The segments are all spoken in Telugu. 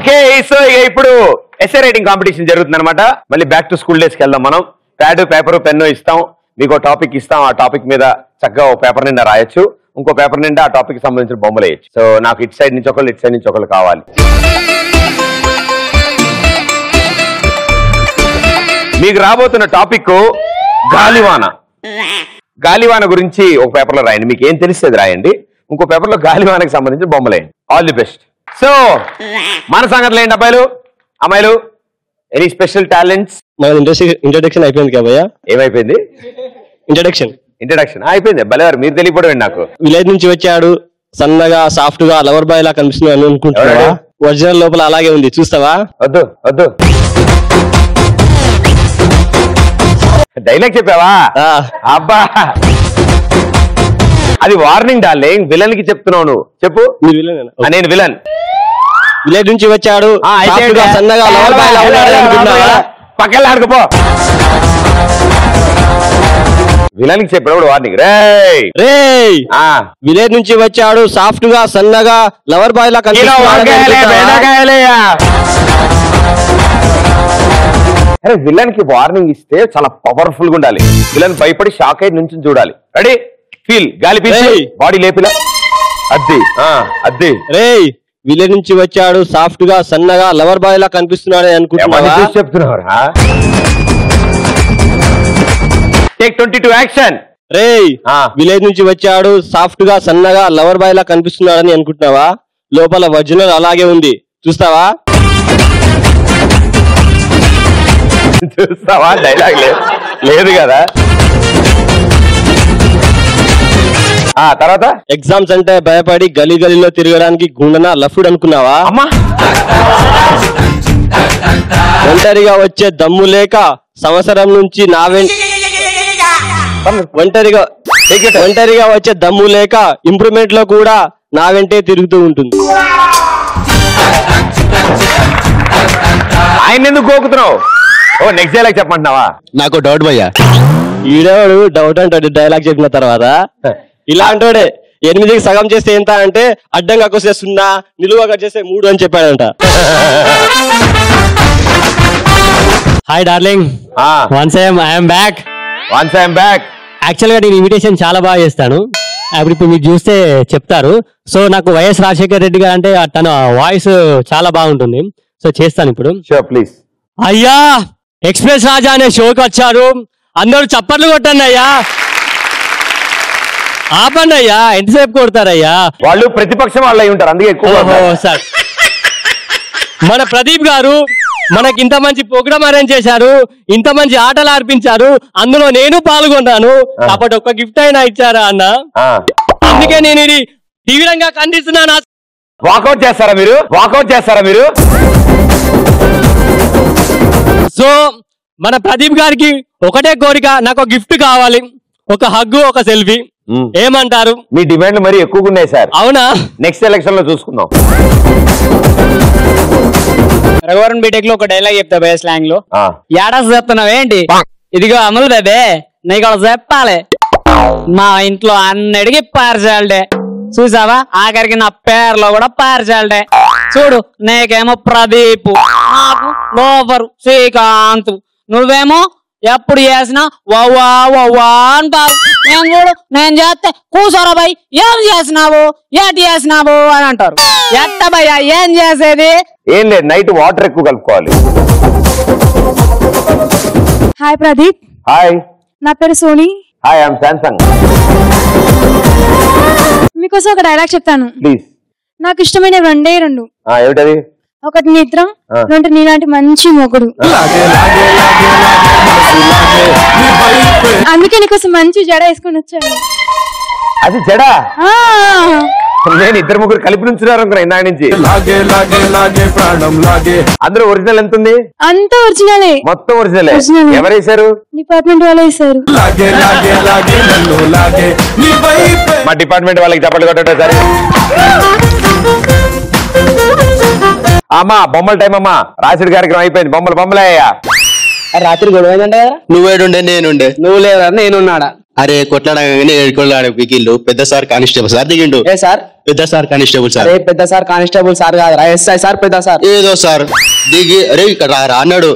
ఓకే, సో ఇక ఇప్పుడు ఎస్ఏ రైటింగ్ కాంపిటీషన్ జరుగుతుంది అనమాట. మళ్ళీ బ్యాక్ టు స్కూల్ డేస్కి వెళ్దాం. మనం ప్యాడ్, పేపర్, పెన్ను ఇస్తాం, మీకు టాపిక్ ఇస్తాం. ఆ టాపిక్ మీద చక్కగా ఒక పేపర్ నిండా రాయొచ్చు, ఇంకో పేపర్ నిండా ఆ టాపిక్ సంబంధించిన బొమ్మలు వేయచ్చు. సో నాకు ఇటు సైడ్ నుంచి ఒకళ్ళు, ఇటు సైడ్ నుంచి ఒకళ్ళు కావాలి. మీకు రాబోతున్న టాపిక్ గాలివాన. గాలివాన గురించి ఒక పేపర్లో రాయండి, మీకు ఏం తెలిసేది రాయండి. ఇంకో పేపర్లో గాలివానకి సంబంధించిన బొమ్మలు వేయండి. All the best. సో మన సంగతులు ఏంటి అబ్బాయిలు, అమ్మాయిలు? Any special talents? ఇంట్రడక్షన్ అయిపోయింది కదా భయ్యా? ఏమైపోయింది? ఇంట్రడక్షన్ అయిపోయింది. భలేవారు, మీరు తెలియపడమే. నాకు విలేజ్ నుంచి వచ్చాడు, సన్నగా సాఫ్ట్ గా లవర్ బాయ్ లా కనిపిస్తున్నాను అనుకుంటున్నావా? ఒరిజినల్ లోపల అలాగే ఉంది, చూస్తావా? వద్దు వద్దు, డైలాగ్ చెప్పావా? అబ్బా, అది వార్నింగ్ డార్లింగ్. విలన్ కి చెప్తున్నావు నువ్వు. చెప్పు. నేను విలన్. విలేజ్ నుంచి వచ్చాడు, సన్నగా లవర్ బాయ్ లా ఉన్నాడు అనుకుంటున్నావా? పక్కన ఆడుకోపో. విలన్ కి చెప్పాడు వార్నింగ్. విలేజ్ నుంచి వచ్చాడు, సాఫ్ట్ గా సన్నగా లవర్ బాయ్ లా కనిపిస్తున్నాడు. అరే, విలన్ కి వార్నింగ్ ఇస్తే చాలా పవర్ఫుల్ గా ఉండాలి. విలన్ భయపడి షాక్ అయి నుంచి చూడాలి. రెడీ? ఫీల్. గాలి పీల్చి బాడీ లేపిలా. అద్ది. విలేజ్ నుంచి వచ్చాడు, సాఫ్ట్ గా సన్నగా లవర్ బాయ్ లా కనిపిస్తున్నాడు అనుకుంటున్నావా? చెప్తున్నారా? Take 22 action. విలేజ్ నుంచి వచ్చాడు, సాఫ్ట్ గా సన్నగా లవర్ బాయ్ లా కనిపిస్తున్నాడని అనుకుంటున్నావా? లోపల ఒరిజినల్ అలాగే ఉంది, చూస్తావా? చూస్తావా? డైలాగ్ లేదు కదా. తర్వాత ఎగ్జామ్స్ అంటే భయపడి గలీ గలీలో తిరగడానికి గుండెన లఫ్డ్ అనుకున్నావా? ఒంటరిగా వచ్చే దమ్ము లేక సంవత్సరం నుంచి ఒంటరిగా వచ్చే దమ్ము లేక ఇంప్రూవ్మెంట్ లో కూడా నా వెంటే తిరుగుతూ ఉంటుంది. ఆయన ఎందుకు గోకుతున్నావు? ఓ, నెక్స్ట్ డైలాగ్ చెప్పమంటున్నావా? నాకు డౌట్ భయ్యా. ఈడవాడు డౌట్ అంటాడు డైలాగ్ చెప్పిన తర్వాత. ఇలా అంటాడే, 8కి సగం చేస్తే ఎంత అంటే అడ్డంగా వస్తే 0, నిలువగా చేస్తే 3 అని చెప్పాడంట. Hi darling, once I'm back. Actual గా నేను ఇమిటేషన్ చాలా బాగా చేస్తాను. ఇప్పుడు మీరు చూస్తే చెప్తారు. సో నాకు వైఎస్ రాజశేఖర్ రెడ్డి గారు అంటే తన వాయిస్ చాలా బాగుంటుంది. సో చేస్తాను ఇప్పుడు. ప్లీజ్. అయ్యా, ఎక్స్ప్రెస్ రాజా అనే షోకి వచ్చారు, అందరూ చప్పట్లు కొట్టండి అయ్యా. ఆపండి అయ్యా, ఎంతసేపు కొడతారయ్యా? వాళ్ళు ప్రతిపక్షం వాళ్ళు అయి ఉంటారు, అందుకే ఎక్కువ. సార్, మన ప్రదీప్ గారు మనకి ఇంత మంచి ప్రోగ్రామ్ అరేంజ్ చేశారు, ఇంత మంచి ఆటలు ఆర్పించారు, అందులో నేను పాల్గొన్నాను. అప్పటి ఒక్క గిఫ్ట్ అయినా ఇచ్చారా అన్న? అందుకే నేను ఇది తీవ్రంగా ఖండిస్తున్నాను. వాకౌట్ చేస్తారా మీరు? సో మన ప్రదీప్ గారికి ఒకటే కోరిక, నాకు గిఫ్ట్ కావాలి, ఒక హగ్గు, ఒక సెల్ఫీ. ఏమంటారు? మీ డిమాండ్లు మరి ఎక్కువగా ఉన్నాయి సార్. అవునా? నెక్స్ట్ ఎలక్షన్ లో చూసుకుందాం. రఘువరన్ బీటెక్ లో ఒక డైలాగ్ చెప్తా భయ స్లాంగ్ లో. ఏడాది చెప్తున్నావు ఏంటి? ఇదిగో అమలు బేబే, నీకు చెప్పాలి, మా ఇంట్లో అన్నిటికీ పార్చాలిటే. చూసావా, ఆఖరికి నా పేర్లో కూడా పార్చాలిటే. చూడు, నీకేమో ప్రదీప్, నాకు లోఫర్ శ్రీకాంత్, నువ్వేమో ఎప్పుడు చేసినా వవ్వా వవ్వా అంటారు. నేను చూడు, నేను చేస్తే కూసోరా భయ్, ఏం చేసినావు, ఏటి చేసినావు అని అంటారు. ఎట్ట భయ్యా ఏం చేసేది? ఏం లేదు, నైట్ వాటర్ ఎక్కువ కలుపుకోవాలి. హాయ్ ప్రదీప్. హాయ్, నా పేరు సోనీ. Hi, I'm Samsung. మీకోసం ఒక డైలాగ్ చెప్తాను, ప్లీజ్. నాకు ఇష్టమైన 2 ఏమిటది? ఒకటి నిద్ర, 2 నీలాంటి మంచి మొగుడు. అందుకే నీకోసం మంచి జడ వేసుకొని వచ్చాను. అది జడ? నేను 2-3 కలిపి నుంచున్నారు అనుకున్నా ఇందాక నుంచి. అందరూ ఒరిజినల్ ఎంత ఉంది? అంత ఒరిజినలే, మొత్తం ఒరిజినలే. ఎవరు వేశారు? డిపార్ట్మెంట్ వాళ్ళు వేశారు. మా డిపార్ట్మెంట్ వాళ్ళకి చప్పట్లు కొట్టడం సరే. అమ్మా, బొమ్మల టైం అమ్మా. రాసిడి కార్యక్రమం అయిపోయింది, బొమ్మలే అయ్యా. రాత్రి గొడవ అయిందంట కదా? నువ్వేడుండే నేనుండే. నువ్వు లేదా నేనున్నాడా? అరే కొట్లాడగానే కొట్లాడే పికిల్లు పెద్ద సార్ కానిస్టేబుల్ సార్ దిగిండు. ఏ సార్? పెద్ద సార్ కానిస్టేబుల్ సార్. అరే పెద్ద సార్ కానిస్టేబుల్ సార్ కాదురా, ఎస్ఐ సార్ పెద్ద సార్. ఏదో సార్ దిగి అరే ఇక్కడ రా అన్నాడు.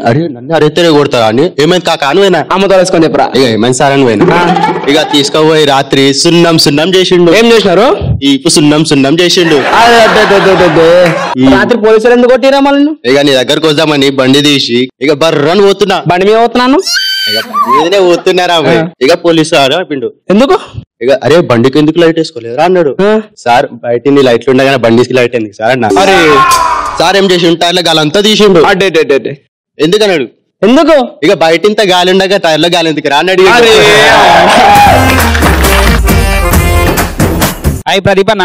అరే నన్ను అరెత్తనే కొడతారా అని. ఏమైంది కాక అని పోయినా అమ్మతో వేసుకొని చెప్పరా. ఇక ఏమైంది సార్ అని పోయినా. ఇక తీసుకుపోయి రాత్రి సున్నం చేసిండు. ఏం చేసినారు? ఇప్పుడు సున్నం చేసిండు. రాత్రి పోలీసులు ఎందుకు కొట్టిరా మళ్ళీ? ఇక నీ దగ్గరకు వద్దామని బండి తీసి ఇక బర్రని పోతున్నా. బండి మీద పోతున్నాను. ఇక బండి మీదనే పోతున్నారా. ఇక పోలీసు పిండు. ఎందుకు? ఇక అరే బండికి ఎందుకు లైట్ వేసుకోలేదు అన్నాడు. సార్ బయట లైట్లు ఉండగానే బండికి లైట్ ఎందుకు సార్ అన్న. అరే సార్ ఏం చేసి టైర్ల గాలంతా తీసిండు. ఎందుకన్నాడు. ఎందుకు? ఇక బయట ఇంత గాలి ఉండగా టైర్లో గాలి ఎందుకు రా అన్నాడు. అయ్యి ప్రదీప్ అన్న.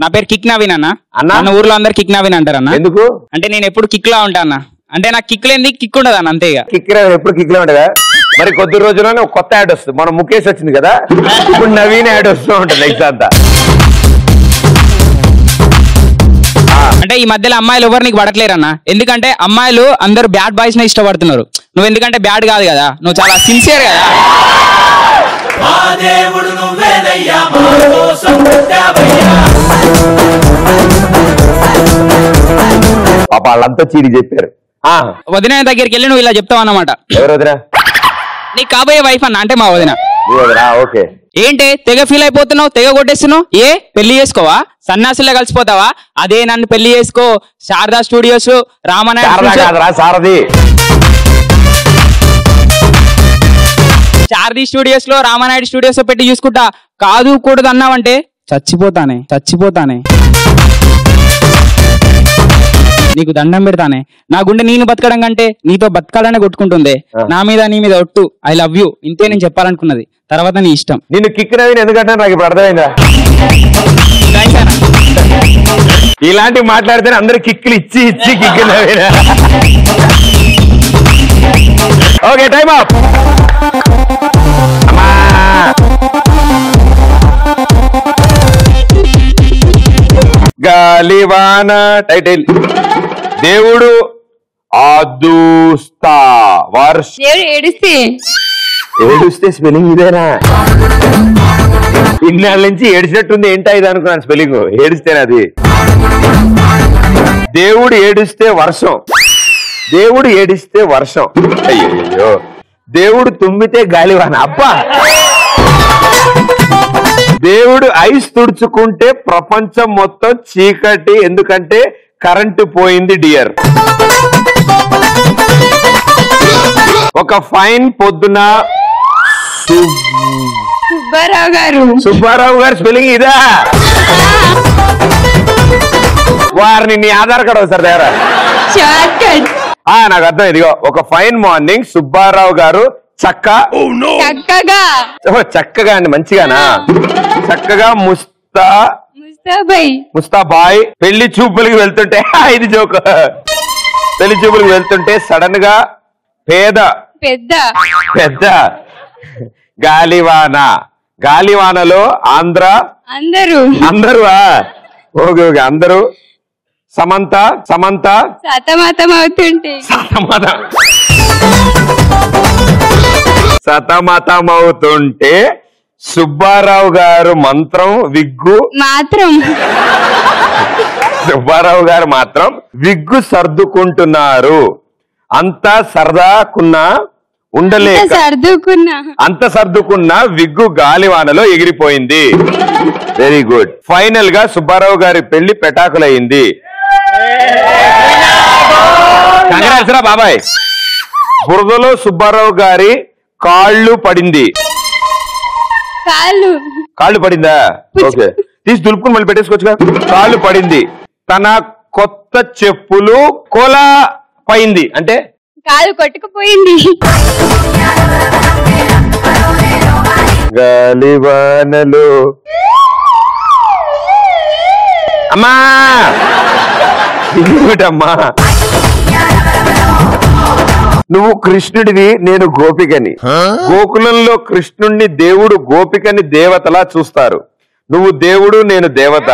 నా పేరు కిక్ నవీన్ అన్న. అన్న ఊర్లో అందరు కిక్ నవీన్ అంటారన్న. ఎందుకు? అంటే నేను ఎప్పుడు కిక్ లా ఉంటా అన్న. అంటే నాకు కిక్ లేని కిక్ ఉండదు అన్న, అంతే. ఇక కిక్ ఎప్పుడు కిక్ లో ఉండగా మరి కొద్ది రోజుల్లోనే ఒక కొత్త యాడ్ వస్తుంది. మన ముఖేష్ వచ్చింది కదా, ఇప్పుడు నవీన్ యాడ్ వస్తూ ఉంటుంది నెక్స్ట్ అంతా. అంటే ఈ మధ్యలో అమ్మాయిలు ఎవరు నీకు పడట్లేరన్న. ఎందుకంటే అమ్మాయిలు అందరు బ్యాడ్ బాయ్స్ నే ఇష్టపడుతున్నారు. నువ్వు ఎందుకంటే బ్యాడ్ కాదు కదా, నువ్వు చాలా సిన్సియర్ కదా. పాప వాళ్ళంతా చీడి చెప్పారు. వదిన దగ్గరికి వెళ్ళి నువ్వు ఇలా చెప్తావు అన్నమాట. ఎవరు వదినా? నీకు కాబోయే వైఫ్ అన్న, అంటే మా వదిన. ఓకే. ఏంటి తెగ ఫీల్ అయిపోతున్నావు, తెగ కొట్టేస్తున్నావు? ఏ పెళ్లి చేసుకోవా? సన్యాసుల్లో కలిసిపోతావా? అదే నన్ను పెళ్లి చేసుకో. శారదా స్టూడియోస్, శారది స్టూడియోస్ లో రామానాయుడు స్టూడియోస్ లో పెట్టి చూసుకుంటా. కాదు కూడదు అన్నావంటే చచ్చిపోతానే. నీకు దండం పెడతానే. నా గుండె నేను బతకడం కంటే నీతో బతకాలనే కొట్టుకుంటుంది. నా మీద నీ మీద ఒట్టు. I love you. ఇంతే నేను చెప్పాలనుకున్నది. తర్వాత నీ ఇష్టం. నిన్ను కిక్ నవీన్ ఎందుకంటే నాకు ఇప్పుడు అర్థమైందా? ఇలాంటివి మాట్లాడితేనే అందరు కిక్కులు ఇచ్చి kick Naveen. Okay, time up. గాలివాన టైటిల్. దేవుడు ఆదుస్తా వర్ష. ఏడుస్తే స్పెల్లింగ్ ఇదేనా? ఇన్నాళ్ళ నుంచి ఏడిచినట్టుంది. ఏంటా ఇది అనుకున్నాను స్పెల్లింగ్. ఏడిస్తేనే అది. దేవుడు ఏడుస్తే వర్షం. దేవుడు ఏడిస్తే వర్షం. అయ్యో. దేవుడు తుమ్మితే గాలివాన. అబ్బా. దేవుడు ఐస్ తుడుచుకుంటే ప్రపంచం మొత్తం చీకటి. ఎందుకంటే కరెంటు పోయింది డియర్. ఒక ఫైన్ పొద్దున సుబ్బారావు గారు స్పెల్లింగ్ ఇదా? వారిని నీ ఆధార్ కార్డు ఒకసారి దగ్గర. నాకు అర్థం. ఇదిగో ఒక ఫైన్ మార్నింగ్ సుబ్బారావు గారు చక్కగా అండి, మంచిగానా? చక్కగా ముస్తాబాయ్ పెళ్లి చూపులకి వెళ్తుంటే, ఇది జోక్. పెళ్లి చూపులకి వెళ్తుంటే సడన్ గా పెద్ద గాలివానలో అందరూ ఓకే అందరూ సమంత సతమతమవుతుంటే సుబ్బారావు గారు సుబ్బారావు గారు మాత్రం విగ్గు సర్దుకుంటున్నారు. అంతా సరదాకున్నా అంత సర్దుకున్న విగ్గు గాలివానలో ఎగిరిపోయింది. Very good. ఫైనల్ గా సుబ్బారావు గారి పెళ్లి పెటాకులైంది. కంగ్రాట్స్ రా బాబాయ్. బురదలో సుబ్బారావు గారి కాళ్ళు పడింది. కాళ్ళు పడిందా? ఓకే, తీసి దులుపుకుని మళ్ళీ పెట్టేసుకోవచ్చుగా. కాళ్ళు పడింది. తన కొత్త చెప్పులు కోలా పైంది. అంటే కాలు కొట్టుకుపోయింది. గాలివానలో అమ్మా ఏమిటమ్మా? నువ్వు కృష్ణుడివి, నేను గోపికని. గోకులంలో కృష్ణుణ్ణి దేవుడు, గోపికని దేవతలా చూస్తారు. నువ్వు దేవుడు, నేను దేవత.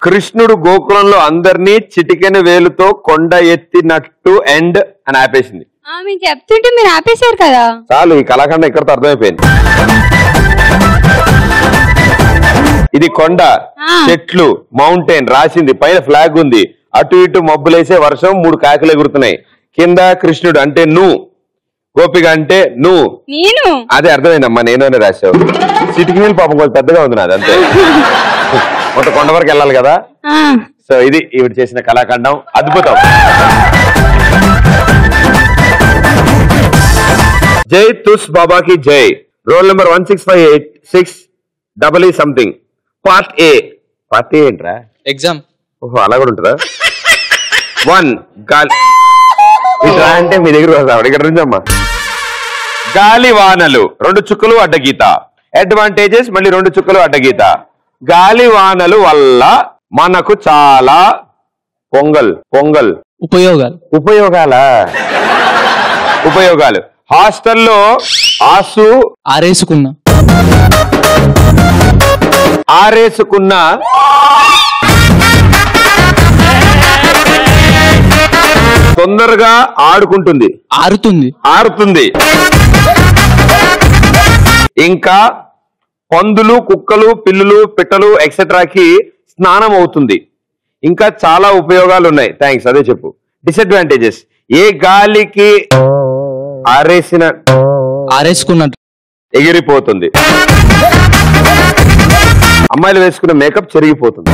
కృష్ణుడు గోకులంలో అందరినీ చిటికెన వేలుతో కొండ ఎత్తినట్టు ఎండ్ అని ఆపేసింది. మీరు చెప్తుంటే మీరు ఆపేశారు కదా. చాలు, ఈ కళాఖండం ఇక్కడతో అర్థమైపోయింది. ఇది కొండ, చెట్లు, మౌంటైన్ రాసింది, పైన ఫ్లాగ్ ఉంది, అటు ఇటు మబ్బులేసే వర్షం, 3 కాకులు ఎగురుతున్నాయి, కింద కృష్ణుడు అంటే నువ్వు, గోపిక అంటే నువ్వు. అదే అర్థమైందమ్మా, నేను అనే రాశావు. సిటీకి నీళ్ళు పాపం కొంచెం పెద్దగా ఉంది నాది, అంతే. మొత్తం కొండ వరకు వెళ్ళాలి కదా. సో ఇది ఈవిడ చేసిన కళాఖండం, అద్భుతం. జై తుస్ బాబాకి జై. Roll number 16586 something. Part A. Part A ఏంట్రా? ఎగ్జామ్. ఓహో, అలా కూడా ఉంటుందా? 1 గాలి ఇట్లా అంటే మీ దగ్గర వస్తాడు ఇక్కడ నుంచి అమ్మా. గాలివానలు 2 చుక్కలు అడ్డగీత. అడ్వాంటేజెస్ మళ్ళీ 2 చుక్కలు అడ్డగీత. గాలివానలు వల్ల మనకు చాలా ఉపయోగాలు. హాస్టల్లో ఆరేసుకున్న తొందరగా ఆరుతుంది. ఇంకా పందులు, కుక్కలు, పిల్లులు, పిట్టలు ఎక్సెట్రాకి స్నానం అవుతుంది. ఇంకా చాలా ఉపయోగాలు ఉన్నాయి. థ్యాంక్స్, అదే చెప్పు. డిసడ్వాంటేజెస్, ఏ గాలికి ఆరేసుకున్నట్టు ఎగిరిపోతుంది. అమ్మాయిలు వేసుకున్న మేకప్ చెరిగిపోతుంది.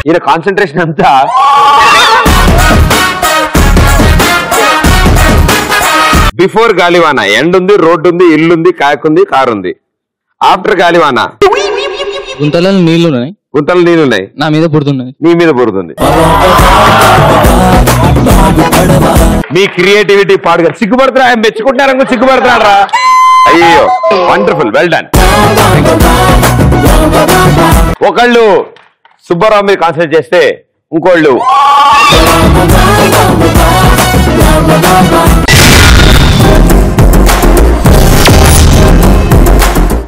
ఈయన కాన్సన్ట్రేషన్ అంతా బిఫోర్ గాలివాన ఎండ్ ఉంది, రోడ్డు ఉంది, ఇల్లుంది, కాకుంది, కారు ఉంది. ఆఫ్టర్ గాలివాన గుంతల నీళ్లున్నాయి, నా మీద పుడుతున్నాయి, నీ మీద పుడుతుంది. మీ క్రియేటివిటీ పాడుగా సిగ్గుపడుతున్నా, మెచ్చుకుంటున్నారా? సిగ్గుపడుతున్నారా? అయ్యో, వండర్ఫుల్, వెల్ డన్. ఒకళ్ళు సుబ్బారావు మీరు కాన్సన్ట్రేట్ చేస్తే ఇంకోళ్ళు